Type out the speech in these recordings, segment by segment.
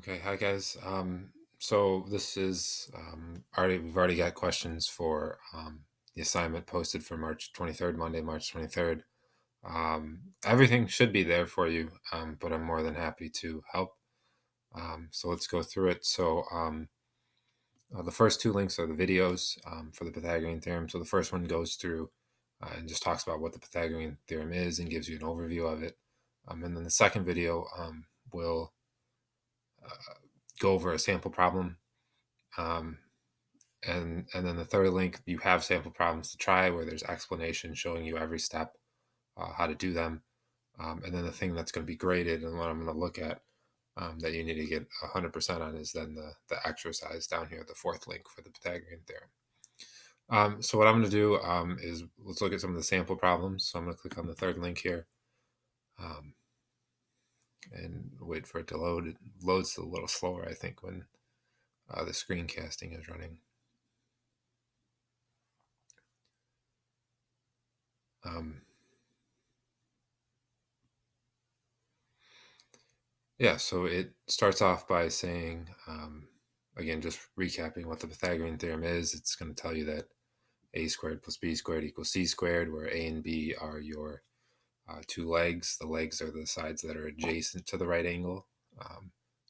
Okay, hi guys. So this is we've already got questions for the assignment posted for March 23rd, Monday, March 23rd. Everything should be there for you, but I'm more than happy to help. So let's go through it. The first two links are the videos for the Pythagorean theorem. So the first one goes through and just talks about what the Pythagorean theorem is and gives you an overview of it. And then the second video will go over a sample problem. And then the third link, you have sample problems to try where there's explanation showing you every step, how to do them. And then the thing that's going to be graded and what I'm going to look at that you need to get 100% on is then the exercise down here, the fourth link for the Pythagorean theorem. So what I'm going to do is let's look at some of the sample problems. So I'm going to click on the third link here and wait for it to load. It loads a little slower, I think, when the screencasting is running. Yeah, so it starts off by saying, again, just recapping what the Pythagorean theorem is. It's going to tell you that a squared plus b squared equals c squared, where a and b are your two legs. The legs are the sides that are adjacent to the right angle,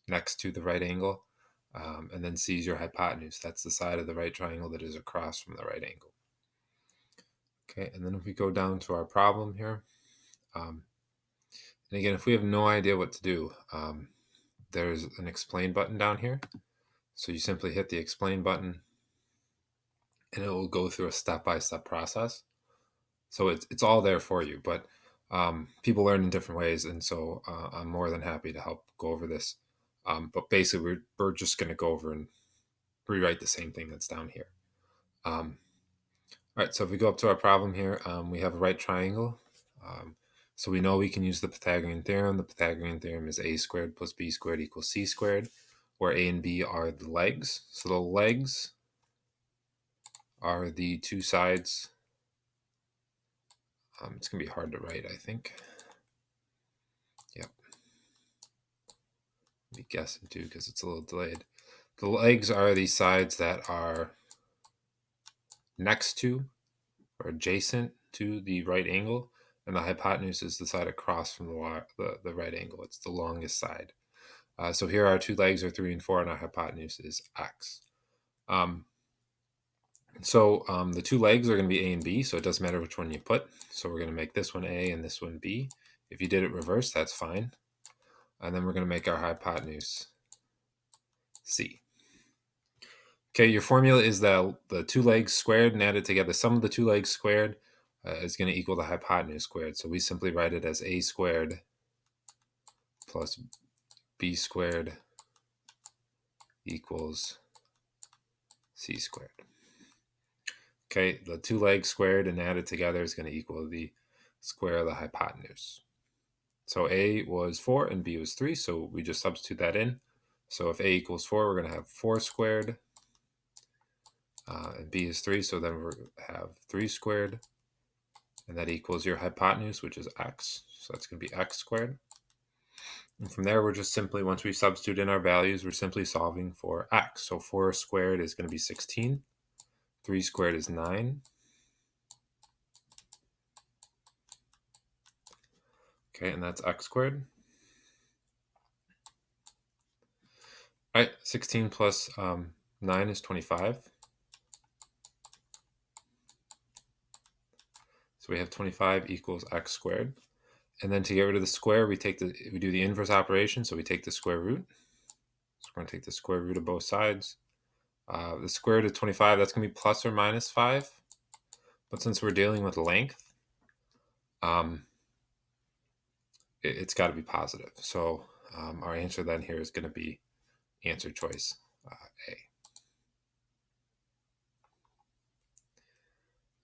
next to the right angle. And then c is your hypotenuse. That's the side of the right triangle that is across from the right angle. Okay, and then if we go down to our problem here, and again, if we have no idea what to do, there's an explain button down here. So you simply hit the explain button and it will go through a step-by-step process. So it's all there for you, but people learn in different ways. And so I'm more than happy to help go over this. But basically we're just going to go over and rewrite the same thing that's down here. All right, so if we go up to our problem here, we have a right triangle. So we know we can use the Pythagorean theorem. The Pythagorean theorem is a squared plus b squared equals c squared, where a and b are the legs. So the legs are the two sides. It's going to be hard to write, I think. Yep. Let me guess too, because it's a little delayed. The legs are the sides that are next to or adjacent to the right angle, and the hypotenuse is the side across from the right angle. It's the longest side. So here our two legs are 3 and 4, and our hypotenuse is x. The two legs are going to be a and b, so it doesn't matter which one you put. So we're going to make this one a and this one b. If you did it reverse, that's fine. And then we're going to make our hypotenuse c. Okay, your formula is that the two legs squared and added together, sum of the two legs squared is going to equal the hypotenuse squared. So we simply write it as a squared plus b squared equals c squared. Okay, the two legs squared and added together is going to equal the square of the hypotenuse. So a was 4 and b was 3, so we just substitute that in. So if a equals 4, we're going to have 4 squared, and b is 3, so then we're going to have 3 squared, and that equals your hypotenuse, which is x. So that's going to be x squared. And from there, we're just simply, once we substitute in our values, we're simply solving for x. So 4 squared is going to be 16. 3 squared is 9. Okay, and that's x squared. All right, 16 plus 9 is 25. So we have 25 equals x squared. And then to get rid of the square, we do the inverse operation. So we take the square root. So we're going to take the square root of both sides. The square root of 25, that's going to be plus or minus 5. But since we're dealing with length, it's got to be positive. So our answer then here is going to be answer choice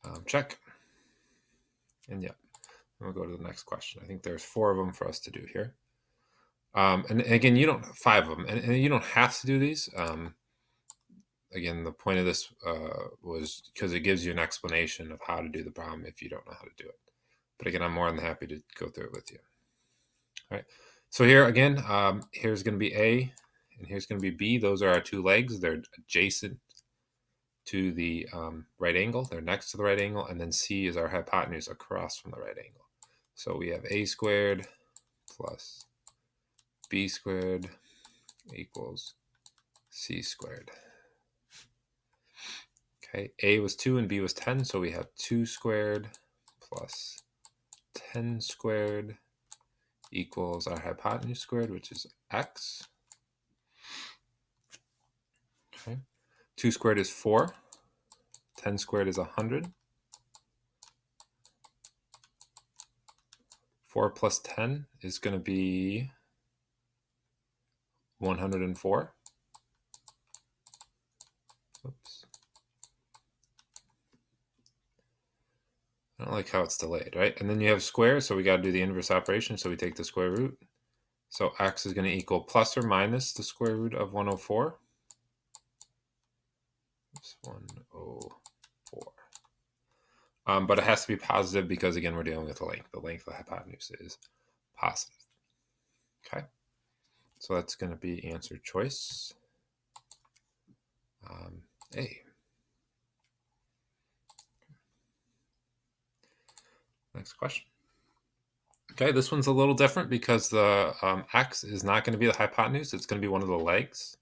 A. Check. And yeah, we'll go to the next question. I think there's 4 of them for us to do here. And again, you don't 5 of them, and you don't have to do these. Again, the point of this was because it gives you an explanation of how to do the problem if you don't know how to do it. But again, I'm more than happy to go through it with you. All right. So here again, here's going to be A, and here's going to be B. Those are our two legs. They're adjacent to the right angle. They're next to the right angle. And then C is our hypotenuse across from the right angle. So we have A squared plus B squared equals C squared. Okay, A was 2 and B was 10, so we have 2 squared plus 10 squared equals our hypotenuse squared, which is x. Okay, 2 squared is 4. 10 squared is 100. 4 plus 10 is going to be 104. Oops. I don't like how it's delayed, right? And then you have squares, so we got to do the inverse operation. So we take the square root. So x is going to equal plus or minus the square root of 104. Oops, 104. But it has to be positive because, again, we're dealing with the length. The length of the hypotenuse is positive. Okay. So that's going to be answer choice A. Next question. Okay, this one's a little different because the x is not going to be the hypotenuse. It's going to be one of the legs.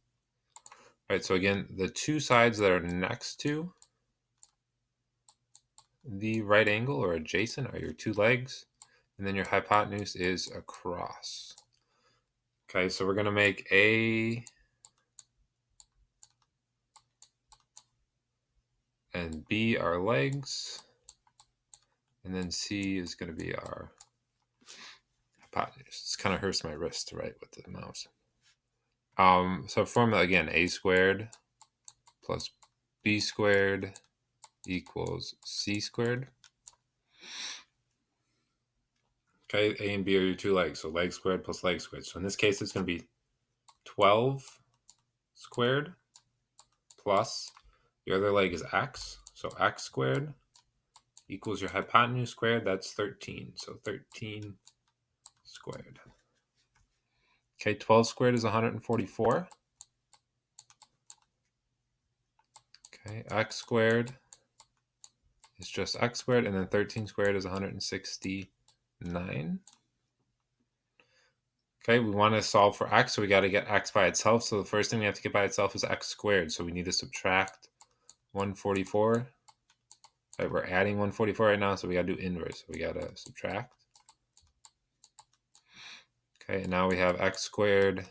All right, so again, the two sides that are next to the right angle or adjacent are your two legs, and then your hypotenuse is across. Okay, so we're going to make A and B our legs, and then C is going to be our hypotenuse. This kind of hurts my wrist to write with the mouse. So formula again, A squared plus B squared equals C squared. Okay, A and B are your two legs, so leg squared plus leg squared. So in this case, it's going to be 12 squared plus your other leg is x, so x squared equals your hypotenuse squared, that's 13, so 13 squared. Okay, 12 squared is 144. Okay, x squared is just x squared, and then 13 squared is 169. Okay, we want to solve for x, so we got to get x by itself. So the first thing we have to get by itself is x squared. So we need to subtract 144. Right, we're adding 144 right now, so we got to do inverse. So we got to subtract. Okay, and now we have x squared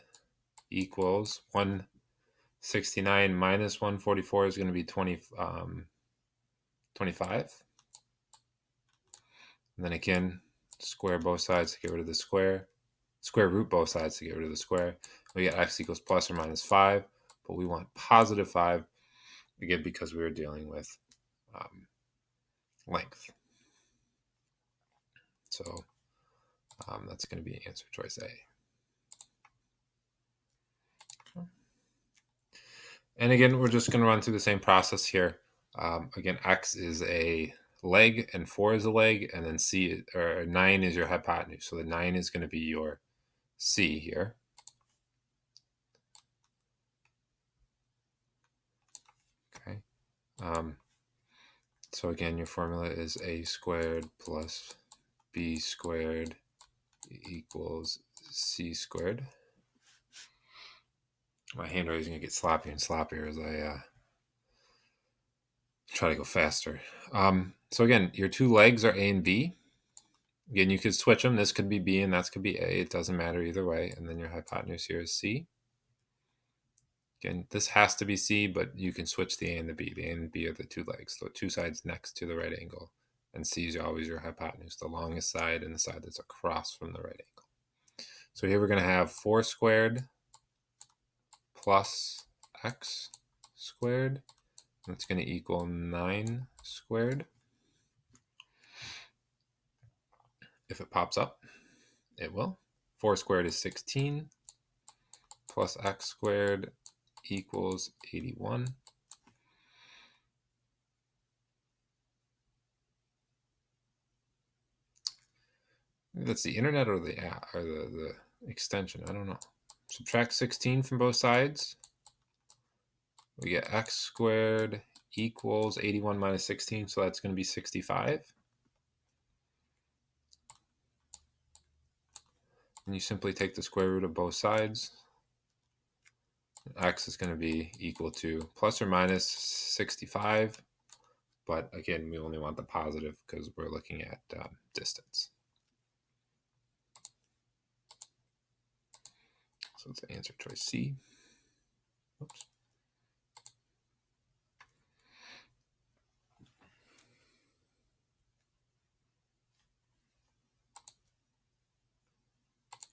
equals 169 minus 144 is going to be 25. And then again, square both sides to get rid of the square. Square root both sides to get rid of the square. We get x equals plus or minus 5, but we want positive 5, again, because we were dealing with length. So that's going to be answer choice A. Okay. And again, we're just going to run through the same process here. Again, x is a leg and 4 is a leg, and then 9 is your hypotenuse. So the 9 is going to be your C here. Okay. So again, your formula is A squared plus B squared equals C squared. My handwriting is going to get sloppier and sloppier as I try to go faster. So again, your two legs are A and B. Again, you could switch them. This could be B and that could be A. It doesn't matter either way. And then your hypotenuse here is C. Again, this has to be C, but you can switch the A and the B. The A and the B are the two legs, so two sides next to the right angle. And C is always your hypotenuse, the longest side and the side that's across from the right angle. So here we're going to have 4 squared plus x squared. That's going to equal 9 squared. If it pops up, it will. 4 squared is 16 plus x squared equals 81. Maybe that's the internet or the app or the extension. I don't know. subtract 16 from both sides. We get x squared equals 81 minus 16, so that's going to be 65. And you simply take the square root of both sides. X is going to be equal to plus or minus 65. But again, we only want the positive because we're looking at distance. So it's answer choice C. Oops.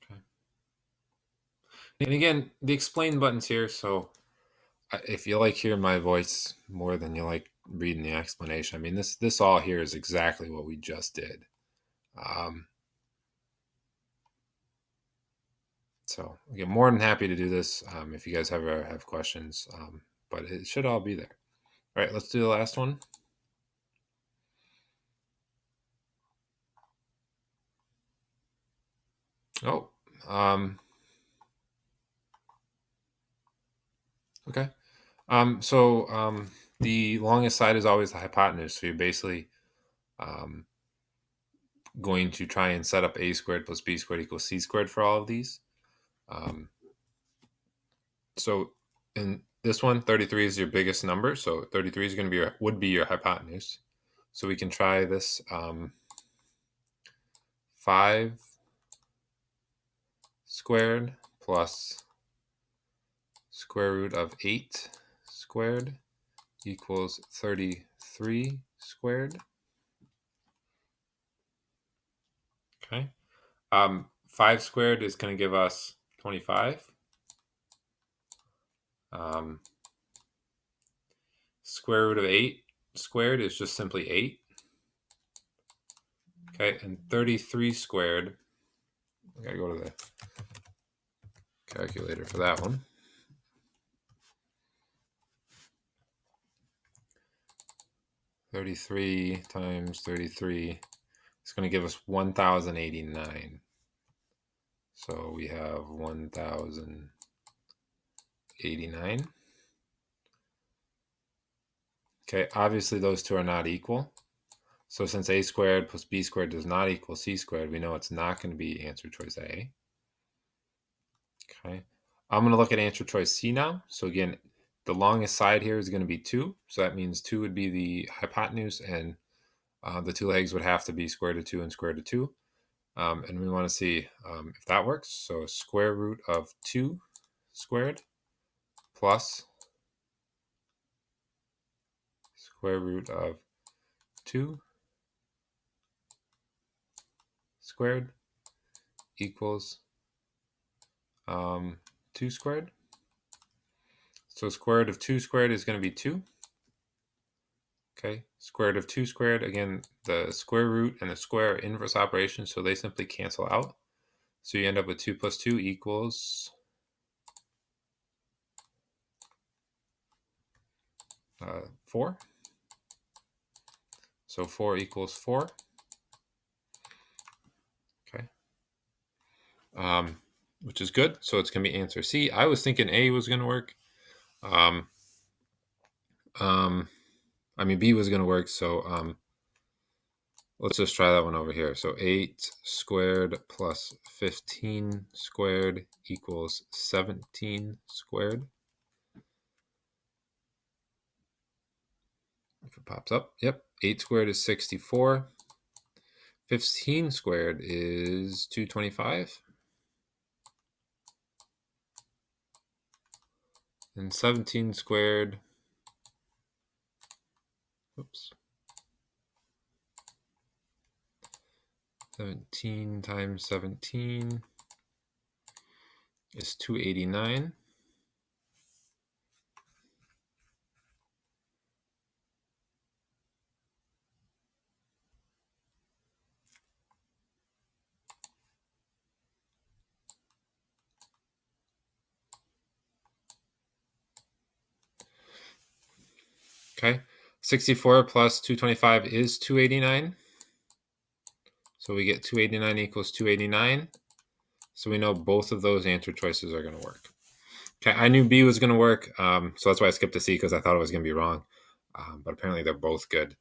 Okay. And again, the explain button's here, so if you like hearing my voice more than you like reading the explanation, I mean, this all here is exactly what we just did. So again, more than happy to do this if you guys ever have questions, but it should all be there. All right, let's do the last one. Oh, okay. So the longest side is always the hypotenuse. So you're basically going to try and set up a squared plus b squared equals c squared for all of these. So in this one, 33 is your biggest number. So 33 is going to be would be your hypotenuse. So we can try this 5 squared plus square root of 8 squared equals 33 squared. Okay. 5 squared is going to give us 25. Square root of 8 squared is just simply 8. Okay, and 33 squared, I gotta go to the calculator for that one. 33 times 33 is going to give us 1,089. So we have 1,089. Okay, obviously those two are not equal. So since a squared plus b squared does not equal c squared, we know it's not going to be answer choice A. Okay, I'm going to look at answer choice C now. So again, the longest side here is going to be 2. So that means 2 would be the hypotenuse, and the two legs would have to be square root of 2 and square root of 2. And we want to see if that works. So square root of 2 squared plus square root of 2 squared equals 2 squared. So square root of 2 squared is going to be 2. Okay, square root of 2 squared, again, the square root and the square are inverse operations, so they simply cancel out. So you end up with 2 plus 2 equals 4. So 4 equals 4. Okay. Which is good. So it's going to be answer C. I was thinking A was going to work. I mean, B was going to work. So let's just try that one over here. So 8 squared plus 15 squared equals 17 squared. If it pops up, yep. 8 squared is 64. 15 squared is 225. And 17 squared, oops. 17 times 17 is 289. Okay, 64 plus 225 is 289. So we get 289 equals 289. So we know both of those answer choices are going to work. Okay, I knew B was going to work, so that's why I skipped to C, because I thought it was going to be wrong. But apparently they're both good.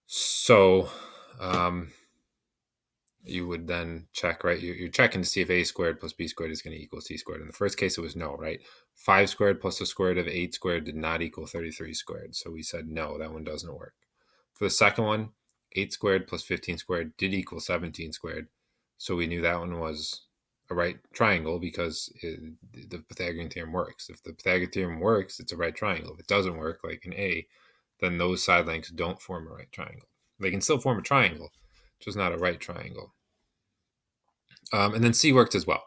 So you would then check, right? You're checking to see if a squared plus b squared is going to equal c squared. In the first case, it was no, right? 5 squared plus the square root of 8 squared did not equal 33 squared. So we said no, that one doesn't work. For the second one, 8 squared plus 15 squared did equal 17 squared. So we knew that one was a right triangle because the Pythagorean theorem works. If the Pythagorean theorem works, it's a right triangle. If it doesn't work, like in A, then those side lengths don't form a right triangle. They can still form a triangle, just not a right triangle. And then C worked as well.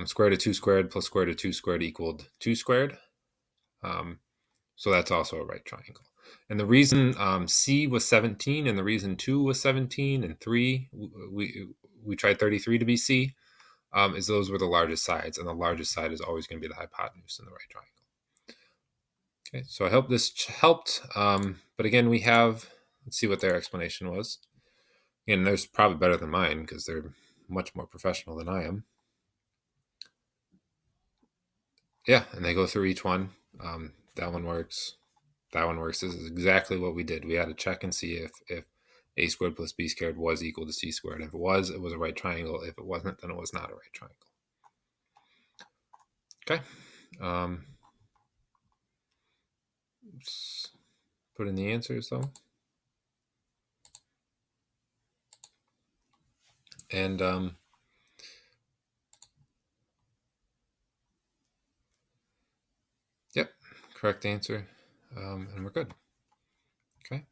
Square root of 2 squared plus square root of 2 squared equaled 2 squared. So that's also a right triangle. And the reason C was 17 and the reason 2 was 17 and 3, we tried 33 to be C, is those were the largest sides. And the largest side is always going to be the hypotenuse in the right triangle. Okay, so I hope this helped. But again, we have, let's see what their explanation was. Again, theirs probably better than mine because they're much more professional than I am. Yeah, and they go through each one. That one works. That one works. This is exactly what we did. We had to check and see if a squared plus b squared was equal to c squared. If it was a right triangle. If it wasn't, then it was not a right triangle. Okay. Put in the answers though. And yep, correct answer. And we're good. Okay.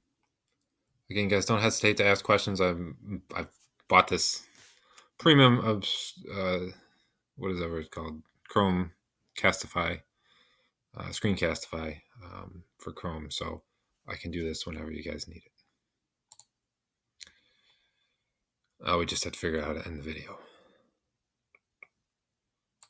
Again, guys, don't hesitate to ask questions. I've bought this premium of what is that word called? Chrome Castify, Screencastify for Chrome, so I can do this whenever you guys need it. We just had to figure out how to end the video.